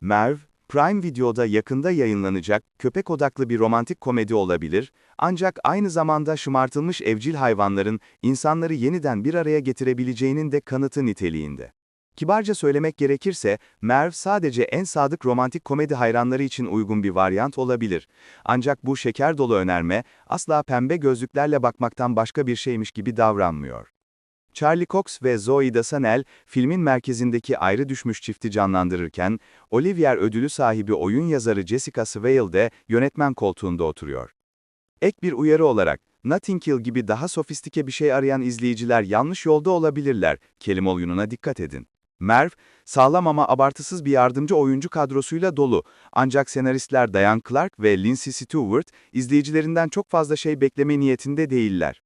Merv, Prime Video'da yakında yayınlanacak, köpek odaklı bir romantik komedi olabilir, ancak aynı zamanda şımartılmış evcil hayvanların insanları yeniden bir araya getirebileceğinin de kanıtı niteliğinde. Kibarca söylemek gerekirse, Merv sadece en sadık romantik komedi hayranları için uygun bir varyant olabilir. Ancak bu şeker dolu önerme, asla pembe gözlüklerle bakmaktan başka bir şeymiş gibi davranmıyor. Charlie Cox ve Zooey Deschanel, filmin merkezindeki ayrı düşmüş çifti canlandırırken, Olivier ödülü sahibi oyun yazarı Jessica Swail de yönetmen koltuğunda oturuyor. Ek bir uyarı olarak, Notting Hill gibi daha sofistike bir şey arayan izleyiciler yanlış yolda olabilirler, kelime oyununa dikkat edin. Merv, sağlam ama abartısız bir yardımcı oyuncu kadrosuyla dolu, ancak senaristler Diane Clark ve Lindsay Stewart, izleyicilerinden çok fazla şey bekleme niyetinde değiller.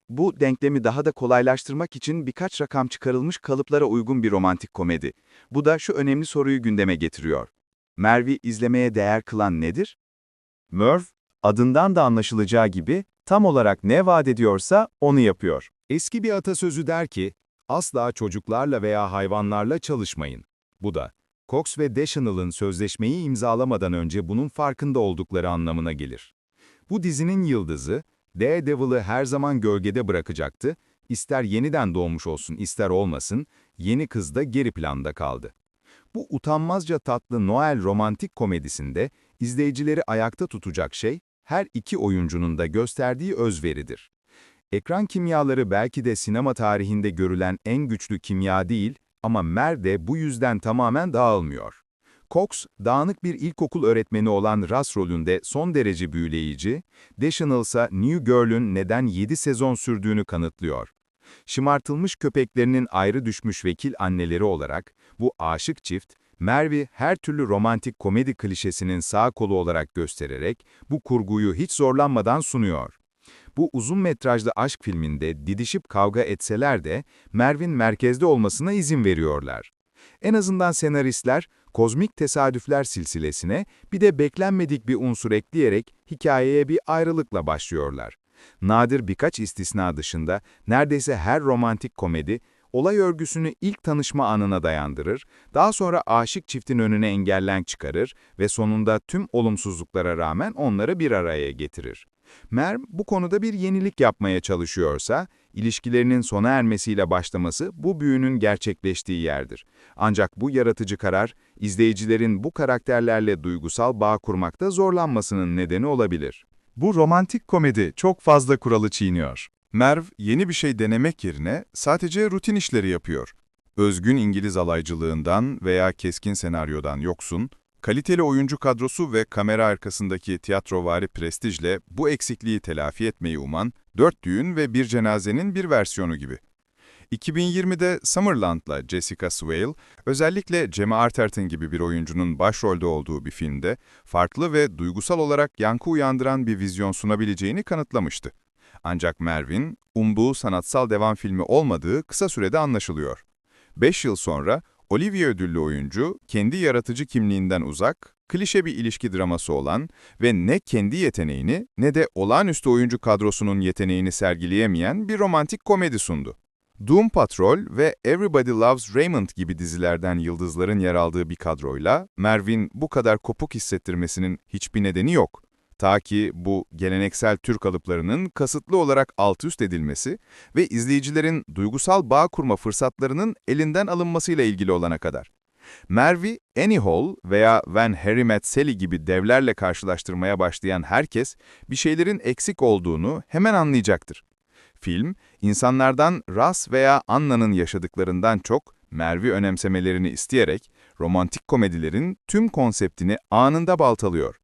Bu denklemi daha da kolaylaştırmak için birkaç rakam çıkarılmış kalıplara uygun bir romantik komedi. Bu da şu önemli soruyu gündeme getiriyor. Merv'i izlemeye değer kılan nedir? Merv, adından da anlaşılacağı gibi tam olarak ne vaat ediyorsa onu yapıyor. Eski bir atasözü der ki, asla çocuklarla veya hayvanlarla çalışmayın. Bu da, Cox ve Deschanel'ın sözleşmeyi imzalamadan önce bunun farkında oldukları anlamına gelir. Bu dizinin yıldızı, Daredevil'ı her zaman gölgede bırakacaktı, ister yeniden doğmuş olsun ister olmasın, yeni kız da geri planda kaldı. Bu utanmazca tatlı Noel romantik komedisinde izleyicileri ayakta tutacak şey, her iki oyuncunun da gösterdiği özveridir. Ekran kimyaları belki de sinema tarihinde görülen en güçlü kimya değil ama Mer de bu yüzden tamamen dağılmıyor. Cox, dağınık bir ilkokul öğretmeni olan Russ rolünde son derece büyüleyici, Deschanel ise New Girl'ün neden 7 sezon sürdüğünü kanıtlıyor. Şımartılmış köpeklerinin ayrı düşmüş vekil anneleri olarak, bu aşık çift, Merv'i her türlü romantik komedi klişesinin sağ kolu olarak göstererek, bu kurguyu hiç zorlanmadan sunuyor. Bu uzun metrajlı aşk filminde didişip kavga etseler de, Merv'in merkezde olmasına izin veriyorlar. En azından senaristler, kozmik tesadüfler silsilesine bir de beklenmedik bir unsur ekleyerek hikayeye bir ayrılıkla başlıyorlar. Nadir birkaç istisna dışında neredeyse her romantik komedi, olay örgüsünü ilk tanışma anına dayandırır, daha sonra aşık çiftin önüne engellen çıkarır ve sonunda tüm olumsuzluklara rağmen onları bir araya getirir. Merv bu konuda bir yenilik yapmaya çalışıyorsa, ilişkilerinin sona ermesiyle başlaması bu büyünün gerçekleştiği yerdir. Ancak bu yaratıcı karar, izleyicilerin bu karakterlerle duygusal bağ kurmakta zorlanmasının nedeni olabilir. Bu romantik komedi çok fazla kuralı çiğniyor. Merv, yeni bir şey denemek yerine sadece rutin işleri yapıyor. Özgün İngiliz alaycılığından veya keskin senaryodan yoksun, kaliteli oyuncu kadrosu ve kamera arkasındaki tiyatrovari prestijle bu eksikliği telafi etmeyi uman, 4 düğün ve bir cenazenin bir versiyonu gibi. 2020'de Summerland'la Jessica Swail, özellikle Gemma Arterton gibi bir oyuncunun başrolde olduğu bir filmde, farklı ve duygusal olarak yankı uyandıran bir vizyon sunabileceğini kanıtlamıştı. Ancak Merv'in, umduğu sanatsal devam filmi olmadığı kısa sürede anlaşılıyor. 5 yıl sonra, Olivier ödüllü oyuncu, kendi yaratıcı kimliğinden uzak, klişe bir ilişki draması olan ve ne kendi yeteneğini ne de olağanüstü oyuncu kadrosunun yeteneğini sergileyemeyen bir romantik komedi sundu. Doom Patrol ve Everybody Loves Raymond gibi dizilerden yıldızların yer aldığı bir kadroyla, Merv'in bu kadar kopuk hissettirmesinin hiçbir nedeni yok. Ta ki bu geleneksel Türk kalıplarının kasıtlı olarak altüst edilmesi ve izleyicilerin duygusal bağ kurma fırsatlarının elinden alınmasıyla ilgili olana kadar. Merv'i Annie Hall veya When Harry Met Sally gibi devlerle karşılaştırmaya başlayan herkes bir şeylerin eksik olduğunu hemen anlayacaktır. Film, insanlardan Russ veya Anna'nın yaşadıklarından çok Merv'i önemsemelerini isteyerek romantik komedilerin tüm konseptini anında baltalıyor.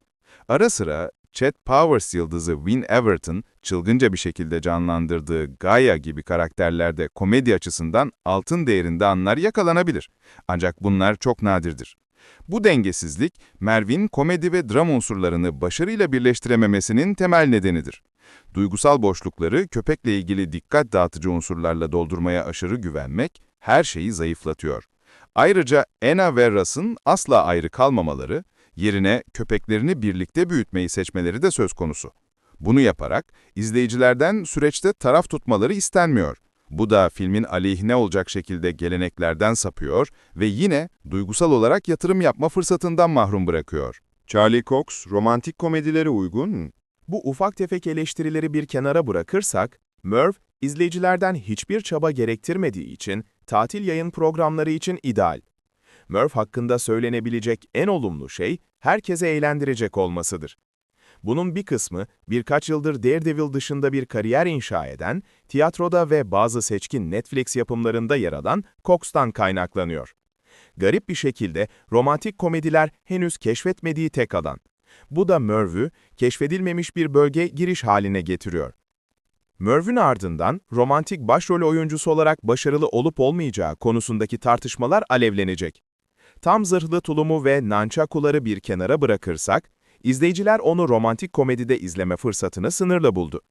Ara sıra Chet Powers yıldızı Win Everton çılgınca bir şekilde canlandırdığı Gaia gibi karakterlerde komedi açısından altın değerinde anlar yakalanabilir. Ancak bunlar çok nadirdir. Bu dengesizlik, Merv'in komedi ve dram unsurlarını başarıyla birleştirememesinin temel nedenidir. Duygusal boşlukları köpekle ilgili dikkat dağıtıcı unsurlarla doldurmaya aşırı güvenmek her şeyi zayıflatıyor. Ayrıca Anna ve Russ'ın asla ayrı kalmamaları, yerine köpeklerini birlikte büyütmeyi seçmeleri de söz konusu. Bunu yaparak izleyicilerden süreçte taraf tutmaları istenmiyor. Bu da filmin aleyhine olacak şekilde geleneklerden sapıyor ve yine duygusal olarak yatırım yapma fırsatından mahrum bırakıyor. Charlie Cox, romantik komedilere uygun mu? Bu ufak tefek eleştirileri bir kenara bırakırsak, Merv, izleyicilerden hiçbir çaba gerektirmediği için tatil yayın programları için ideal. Merv hakkında söylenebilecek en olumlu şey, herkese eğlendirecek olmasıdır. Bunun bir kısmı, birkaç yıldır Daredevil dışında bir kariyer inşa eden, tiyatroda ve bazı seçkin Netflix yapımlarında yer alan Cox'tan kaynaklanıyor. Garip bir şekilde romantik komediler henüz keşfetmediği tek alan. Bu da Merv'ü keşfedilmemiş bir bölge giriş haline getiriyor. Merv'ün ardından romantik başrol oyuncusu olarak başarılı olup olmayacağı konusundaki tartışmalar alevlenecek. Tam zırhlı tulumu ve nunchakuları bir kenara bırakırsak, izleyiciler onu romantik komedide izleme fırsatını sınırlı buldu.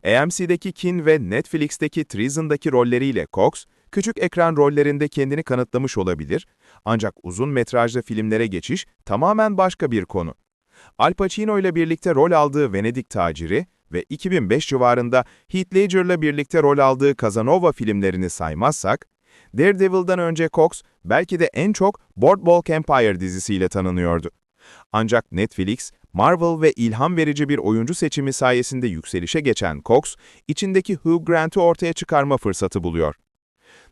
AMC'deki Kin ve Netflix'teki Treason'daki rolleriyle Cox, küçük ekran rollerinde kendini kanıtlamış olabilir, ancak uzun metrajlı filmlere geçiş tamamen başka bir konu. Al Pacino ile birlikte rol aldığı Venedik Taciri ve 2005 civarında Heath Ledger'la birlikte rol aldığı Casanova filmlerini saymazsak, Daredevil'dan önce Cox belki de en çok Boardwalk Empire dizisiyle tanınıyordu. Ancak Netflix, Marvel ve ilham verici bir oyuncu seçimi sayesinde yükselişe geçen Cox, içindeki Hugh Grant'ı ortaya çıkarma fırsatı buluyor.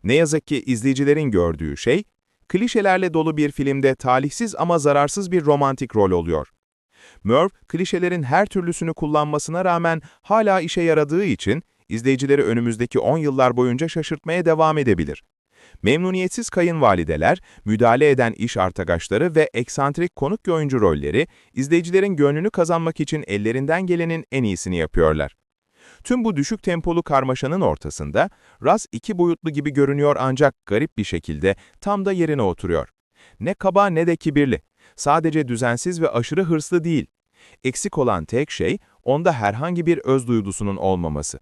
Ne yazık ki izleyicilerin gördüğü şey, klişelerle dolu bir filmde talihsiz ama zararsız bir romantik rol oluyor. Merv, klişelerin her türlüsünü kullanmasına rağmen hala işe yaradığı için, izleyicileri önümüzdeki 10 yıllar boyunca şaşırtmaya devam edebilir. Memnuniyetsiz kayınvalideler, müdahale eden iş arkadaşları ve eksantrik konuk oyuncu rolleri, izleyicilerin gönlünü kazanmak için ellerinden gelenin en iyisini yapıyorlar. Tüm bu düşük tempolu karmaşanın ortasında, Raz iki boyutlu gibi görünüyor ancak garip bir şekilde tam da yerine oturuyor. Ne kaba ne de kibirli, sadece düzensiz ve aşırı hırslı değil. Eksik olan tek şey, onda herhangi bir öz duygusunun olmaması.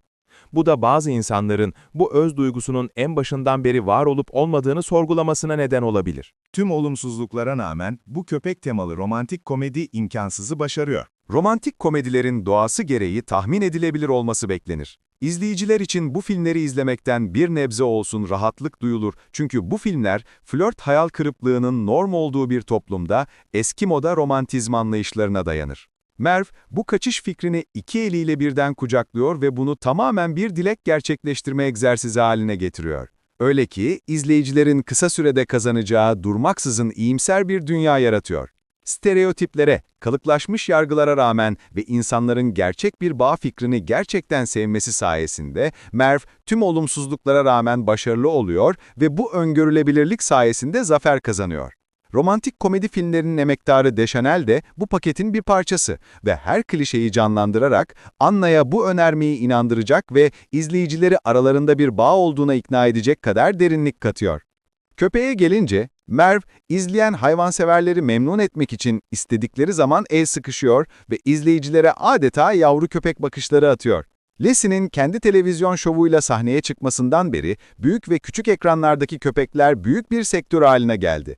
Bu da bazı insanların bu öz duygusunun en başından beri var olup olmadığını sorgulamasına neden olabilir. Tüm olumsuzluklara rağmen bu köpek temalı romantik komedi imkansızı başarıyor. Romantik komedilerin doğası gereği tahmin edilebilir olması beklenir. İzleyiciler için bu filmleri izlemekten bir nebze olsun rahatlık duyulur çünkü bu filmler flört hayal kırıklığının norm olduğu bir toplumda eski moda romantizm anlayışlarına dayanır. Merv, bu kaçış fikrini iki eliyle birden kucaklıyor ve bunu tamamen bir dilek gerçekleştirme egzersizi haline getiriyor. Öyle ki, izleyicilerin kısa sürede kazanacağı durmaksızın iyimser bir dünya yaratıyor. Stereotiplere, kalıplaşmış yargılara rağmen ve insanların gerçek bir bağ fikrini gerçekten sevmesi sayesinde, Merv tüm olumsuzluklara rağmen başarılı oluyor ve bu öngörülebilirlik sayesinde zafer kazanıyor. Romantik komedi filmlerinin emektarı Deschanel de bu paketin bir parçası ve her klişeyi canlandırarak Anna'ya bu önermeyi inandıracak ve izleyicileri aralarında bir bağ olduğuna ikna edecek kadar derinlik katıyor. Köpeğe gelince, Merv, izleyen hayvanseverleri memnun etmek için istedikleri zaman el sıkışıyor ve izleyicilere adeta yavru köpek bakışları atıyor. Lassie'nin kendi televizyon şovuyla sahneye çıkmasından beri büyük ve küçük ekranlardaki köpekler büyük bir sektör haline geldi.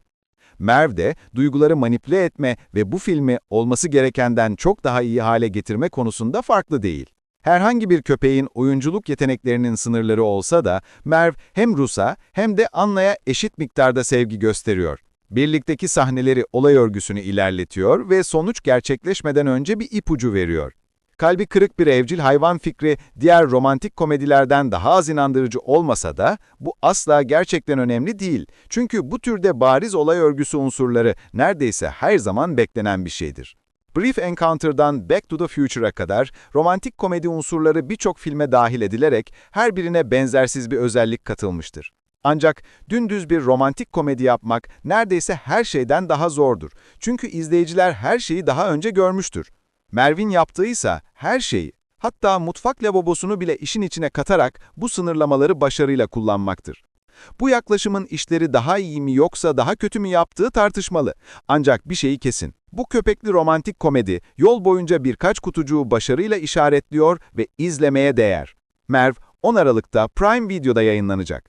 Merv de duyguları manipüle etme ve bu filmi olması gerekenden çok daha iyi hale getirme konusunda farklı değil. Herhangi bir köpeğin oyunculuk yeteneklerinin sınırları olsa da Merv hem Rus'a hem de Anna'ya eşit miktarda sevgi gösteriyor. Birlikteki sahneleri olay örgüsünü ilerletiyor ve sonuç gerçekleşmeden önce bir ipucu veriyor. Kalbi kırık bir evcil hayvan fikri diğer romantik komedilerden daha az inandırıcı olmasa da bu asla gerçekten önemli değil. Çünkü bu türde bariz olay örgüsü unsurları neredeyse her zaman beklenen bir şeydir. Brief Encounter'dan Back to the Future'a kadar romantik komedi unsurları birçok filme dahil edilerek her birine benzersiz bir özellik katılmıştır. Ancak dümdüz bir romantik komedi yapmak neredeyse her şeyden daha zordur. Çünkü izleyiciler her şeyi daha önce görmüştür. Merv'in yaptığıysa her şeyi, hatta mutfak lavabosunu bile işin içine katarak bu sınırlamaları başarıyla kullanmaktır. Bu yaklaşımın işleri daha iyi mi yoksa daha kötü mü yaptığı tartışmalı. Ancak bir şeyi kesin. Bu köpekli romantik komedi yol boyunca birkaç kutucuğu başarıyla işaretliyor ve izlemeye değer. Merv 10 Aralık'ta Prime Video'da yayınlanacak.